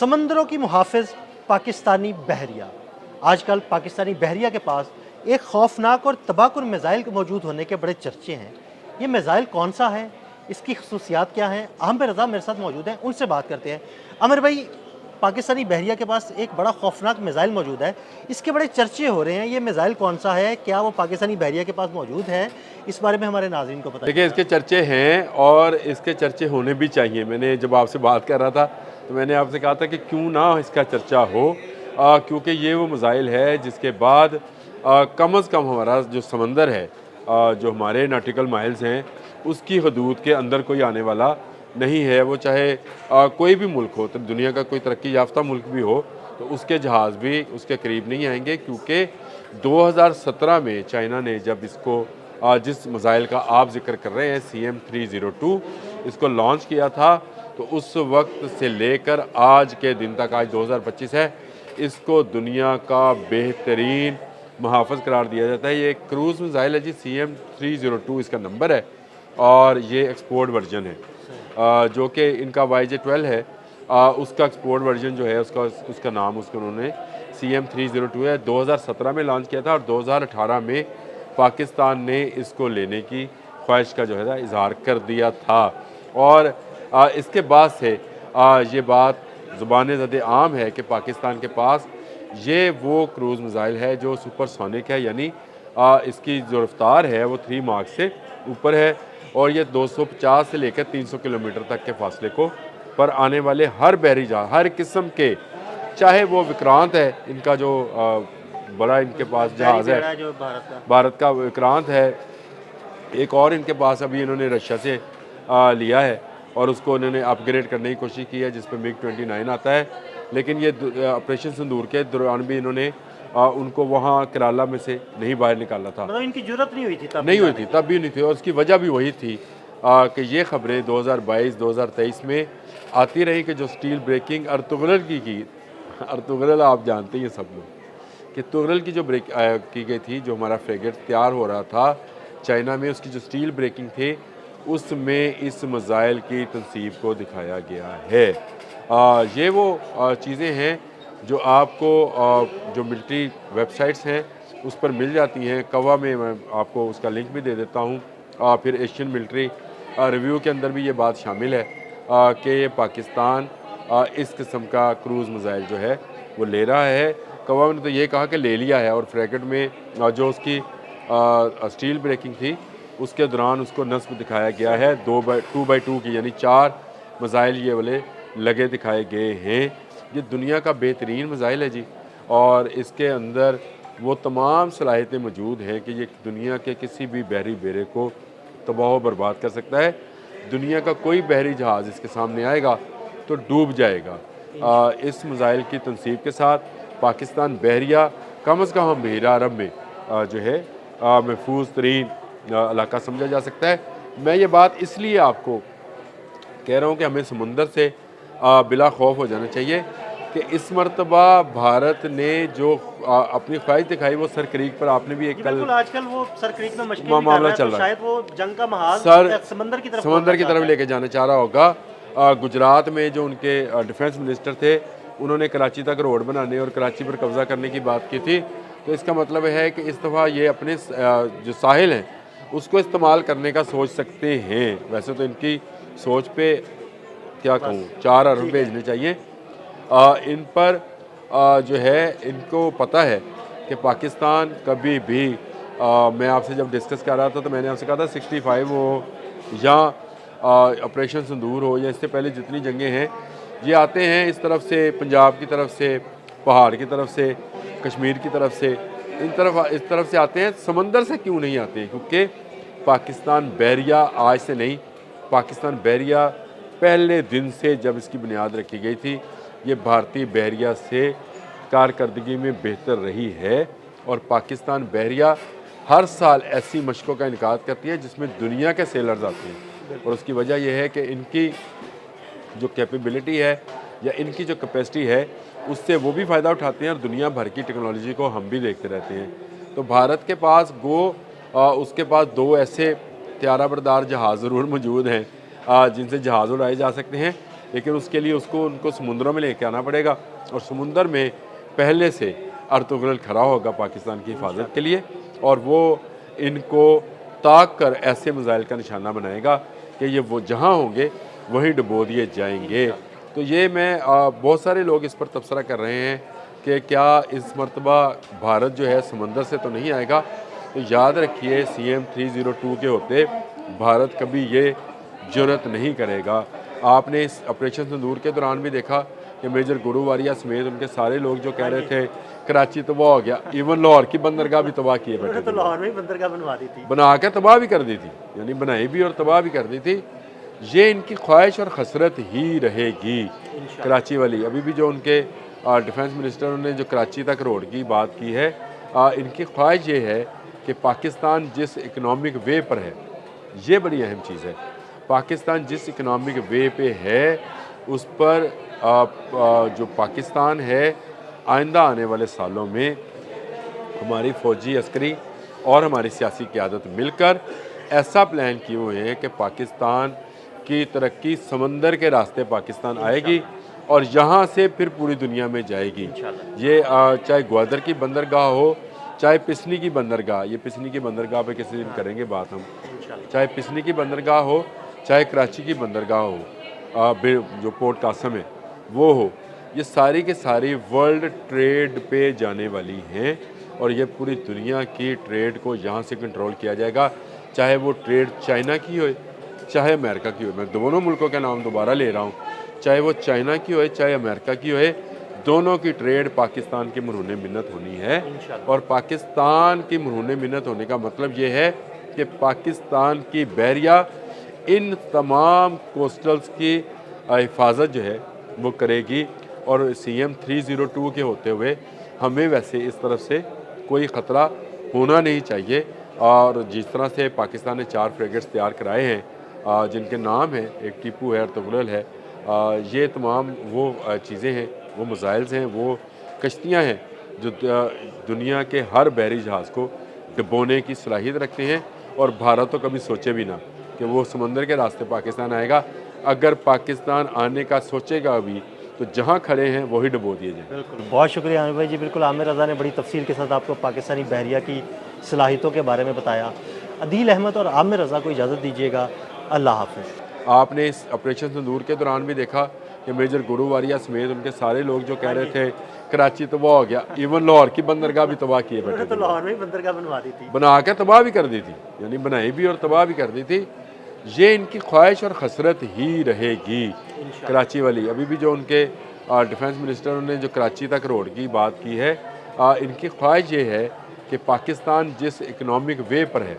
समंदरों की मुहाफ़िज़ पाकिस्तानी बहरिया। आजकल पाकिस्तानी बहरिया के पास एक खौफनाक और तबाहकुन मिज़ाइल के मौजूद होने के बड़े चर्चे हैं। ये मिज़ाइल कौन सा है, इसकी खसूसियात क्या हैं? आमिर रज़ा मेरे साथ मौजूद हैं, उनसे बात करते हैं। आमिर भाई, पाकिस्तानी बहरिया के पास एक बड़ा खौफनाक मिज़ाइल मौजूद है, इसके बड़े चर्चे हो रहे हैं। ये मिज़ाइल कौन सा है, क्या वो पाकिस्तानी बहरिया के पास मौजूद है? इस बारे में हमारे नाज़रीन को बताइए। देखिए, इसके चर्चे हैं और इसके चर्चे होने भी चाहिए। मैंने जब आपसे बात कर रहा था तो मैंने आपसे कहा था कि क्यों ना इसका चर्चा हो, क्योंकि ये वो मिज़ाइल है जिसके बाद कम से कम हमारा जो समंदर है, जो हमारे नॉटिकल माइल्स हैं, उसकी हदूद के अंदर कोई आने वाला नहीं है। वो चाहे कोई भी मुल्क हो, तो दुनिया का कोई तरक्की याफ्ता मुल्क भी हो, तो उसके जहाज़ भी उसके करीब नहीं आएंगे, क्योंकि 2017 में चाइना ने जब इसको जिस मिज़ाइल का आप ज़िक्र कर रहे हैं CM-302, इसको लॉन्च किया था, तो उस वक्त से लेकर आज के दिन तक, आज 2025 है, इसको दुनिया का बेहतरीन मुहाफ़िज़ करार दिया जाता है। ये क्रूज़ मिज़ाइल है जी, CM-302 इसका नंबर है और ये एक्सपोर्ट वर्जन है, जो कि इनका YJ-12 है। उसका एक्सपोर्ट वर्जन जो है उसका नाम उसको उन्होंने CM-302 है, 2017 में लॉन्च किया था और 2018 में पाकिस्तान ने इसको लेने की ख्वाहिश का जो है ना इज़हार कर दिया था। और इसके बाद से ये बात ज़ुबान ज़द आम है कि पाकिस्तान के पास ये वो क्रूज़ मिज़ाइल है जो सुपरसोनिक है, यानी इसकी जो रफ्तार है वो 3 मार्क से ऊपर है और ये 250 से लेकर 300 किलोमीटर तक के फासले को पर आने वाले हर बहरी जहाज़, हर किस्म के, चाहे वो विक्रांत है, इनका जो बड़ा इनके पास जहाज़ है जो भारत का विक्रांत है, एक और इनके पास अभी इन्होंने रशिया से लिया है और उसको उन्होंने अपग्रेड करने की कोशिश की है, जिस पर MiG-29 आता है। लेकिन ये ऑपरेशन सिंदूर के दौरान भी इन्होंने उनको वहाँ कराला में से नहीं बाहर निकाला था, मतलब इनकी ज़रूरत नहीं हुई थी तब नहीं हुई थी, तब भी नहीं थी। और उसकी वजह भी वही थी कि ये खबरें 2022-2023 में आती रही कि जो स्टील ब्रेकिंग अर्तुगरल की अर्तुगरल आप जानते हैं सब लोग कि तुगरल की जो ब्रेक की गई थी, जो हमारा फ्रेगेट तैयार हो रहा था चाइना में, उसकी जो स्टील ब्रेकिंग थी उसमें इस मिज़ाइल की तनसीब को दिखाया गया है। ये वो चीज़ें हैं जो आपको जो मिलिट्री वेबसाइट्स हैं उस पर मिल जाती हैं। कवा में मैं आपको उसका लिंक भी दे देता हूँ। फिर एशियन मिलिट्री रिव्यू के अंदर भी ये बात शामिल है कि पाकिस्तान इस किस्म का क्रूज़ मिज़ाइल जो है वो ले रहा है। कवा ने तो ये कहा कि ले लिया है और फ्रैगेट में जो उसकी स्टील ब्रेकिंग थी उसके दौरान उसको नस्ब दिखाया गया है 2x2 की, यानी 4 मिज़ाइल ये वाले लगे दिखाए गए हैं। ये दुनिया का बेहतरीन मिज़ाइल है जी और इसके अंदर वो तमाम सलाहियतें मौजूद हैं कि ये दुनिया के किसी भी बहरी बेड़े को तबाह बर्बाद कर सकता है। दुनिया का कोई बहरी जहाज़ इसके सामने आएगा तो डूब जाएगा। इस मिज़ाइल की तनसीब के साथ पाकिस्तान बहरिया कम से कम बहरा अरब में जो है महफूज तरीन इलाका समझा जा सकता है। मैं ये बात इसलिए आपको कह रहा हूँ कि हमें समुंदर से बिला खौफ हो जाना चाहिए कि इस मरतबा भारत ने जो अपनी ख्वाहिश दिखाई वो सर क्रीक पर, आपने भी एक कल आजकल वो सर क्रीक में मशक़ें भी कर मामला रहा है, चल तो रहा शायद वो जंग का महाज सर समंदर की तरफ लेके जाना चाह रहा होगा। गुजरात में जो उनके डिफेंस मिनिस्टर थे उन्होंने कराची तक रोड बनाने और कराची पर कब्ज़ा करने की बात की थी। तो इसका मतलब है कि इस दफ़ा ये अपने जो साहिल हैं उसको इस्तेमाल करने का सोच सकते हैं। वैसे तो इनकी सोच पे क्या कहूँ, 4 अरब भेजने चाहिए। इन पर जो है इनको पता है कि पाकिस्तान कभी भी मैं आपसे जब डिस्कस कर रहा था तो मैंने आपसे कहा था 65 हो या ऑपरेशन सिंदूर हो या इससे पहले जितनी जंगें हैं, ये आते हैं इस तरफ से, पंजाब की तरफ से, पहाड़ की तरफ से, कश्मीर की तरफ से, इस तरफ से आते हैं। समंदर से क्यों नहीं आते हैं? क्योंकि पाकिस्तान बहरिया आज से नहीं, पाकिस्तान बहरिया पहले दिन से जब इसकी बुनियाद रखी गई थी, ये भारतीय बहरिया से कारकर्दगी में बेहतर रही है। और पाकिस्तान बहरिया हर साल ऐसी मशकों का इनकाद करती है जिसमें दुनिया के सेलर्स आते हैं और उसकी वजह यह है कि इनकी जो कैपेबिलिटी है या इनकी जो कैपेसिटी है उससे वो भी फ़ायदा उठाते हैं और दुनिया भर की टेक्नोलॉजी को हम भी देखते रहते हैं। तो भारत के पास उसके पास 2 ऐसे त्यारा बरदार जहाज़ ज़रूर मौजूद हैं जिनसे जहाज़ उड़ाए जा सकते हैं। लेकिन उसके लिए उनको समुद्रों में लेके आना पड़ेगा, और समुंदर में पहले से अर्तुगरुल खड़ा होगा पाकिस्तान की हिफाजत के लिए, और वो इनको ताक कर ऐसे मिसाइल का निशाना बनाएगा कि ये वो जहाँ होंगे वहीं डुबो दिए जाएंगे। तो ये मैं बहुत सारे लोग इस पर तबसरा कर रहे हैं कि क्या इस मरतबा भारत जो है समंदर से तो नहीं आएगा। तो याद रखिए CM 302 के होते भारत कभी ये जुर्रत नहीं करेगा। आपने इस ऑपरेशन सिंदूर के दौरान भी देखा कि मेजर गुरु वारिया समेत उनके सारे लोग जो कह रहे थे कराची तबाह हो गया, इवन लाहौर की बंदरगाह भी तबाह किए बैठे तो लाहौर में बंदरगाह बनवा दी थी, बना के तबाह भी कर दी थी, यानी बनाई भी और तबाह भी कर दी थी। ये इनकी ख्वाहिश और खसरत ही रहेगी कराची वाली। अभी भी जो उनके डिफेंस मिनिस्टर ने जो कराची तक रोड की बात की है, इनकी ख्वाहिश ये है कि पाकिस्तान जिस इकनॉमिक वे पर है, ये बड़ी अहम चीज़ है, पाकिस्तान जिस इकनॉमिक वे पे है उस पर जो पाकिस्तान है आइंदा आने वाले सालों में हमारी फ़ौजी अस्करी और हमारी सियासी क़यादत मिलकर ऐसा प्लान किए हुए हैं कि पाकिस्तान की तरक्की समंदर के रास्ते पाकिस्तान आएगी और यहाँ से फिर पूरी दुनिया में जाएगी। ये चाहे ग्वादर की बंदरगाह हो, चाहे पिसनी की बंदरगाह, ये पिसनी की बंदरगाह पे किसी दिन करेंगे बात हम, चाहे पिसनी की बंदरगाह हो, चाहे कराची की बंदरगाह हो, जो पोर्ट कासम है वो हो, ये सारी के सारी वर्ल्ड ट्रेड पे जाने वाली हैं और ये पूरी दुनिया की ट्रेड को यहाँ से कंट्रोल किया जाएगा। चाहे वो ट्रेड चाइना की हो चाहे अमेरिका की हो, मैं दोनों मुल्कों के नाम दोबारा ले रहा हूँ, चाहे वो चाइना की हो चाहे अमेरिका की हो, दोनों की ट्रेड पाकिस्तान की मरहून मिन्नत होनी है। और पाकिस्तान की मरहून मिन्नत होने का मतलब ये है कि पाकिस्तान की बहरिया इन तमाम कोस्टल्स की हिफाजत जो है वो करेगी और CM 302 के होते हुए हमें वैसे इस तरफ से कोई ख़तरा होना नहीं चाहिए। और जिस तरह से पाकिस्तान ने 4 फ्रेगेट्स तैयार कराए हैं जिनके नाम हैं, एक टीपू है, अर्तुगरुल है, ये तमाम वो चीज़ें हैं, वो मिसाइल्स हैं, वो कश्तियाँ हैं जो दुनिया के हर बहरी जहाज़ को डुबोने की सलाहियत रखते हैं। और भारत तो कभी सोचे भी ना कि वो समंदर के रास्ते पाकिस्तान आएगा। अगर पाकिस्तान आने का सोचेगा अभी तो जहाँ खड़े हैं वही डुबो दिए जाए। बिल्कुल, बहुत शुक्रिया आमिर भाई जी। बिल्कुल, आमिर रज़ा ने बड़ी तफसील के साथ आपको पाकिस्तानी बहरिया की सलाहियतों के बारे में बताया। अदील अहमद और आमिर रज़ा को इजाज़त दीजिएगा। अल्लाह हाफ़िज़। आपने इस ऑपरेशन सिंदूर के दौरान भी देखा कि मेजर गुरु वारिया समेत उनके सारे लोग जो कह रहे थे कराची तबाह हो गया, इवन लाहौर की बंदरगाह भी तबाह किए बैठे तो लाहौर में बंदरगाह बनवा दी थी, बना के तबाह भी कर दी थी, यानी बनाई भी और तबाह भी कर दी थी। ये इनकी ख्वाहिश और खसरत ही रहेगी कराची वाली। अभी भी जो उनके डिफेंस मिनिस्टर ने जो कराची तक रोड की बात की है, इनकी ख्वाहिश ये है कि पाकिस्तान जिस इकनॉमिक वे पर है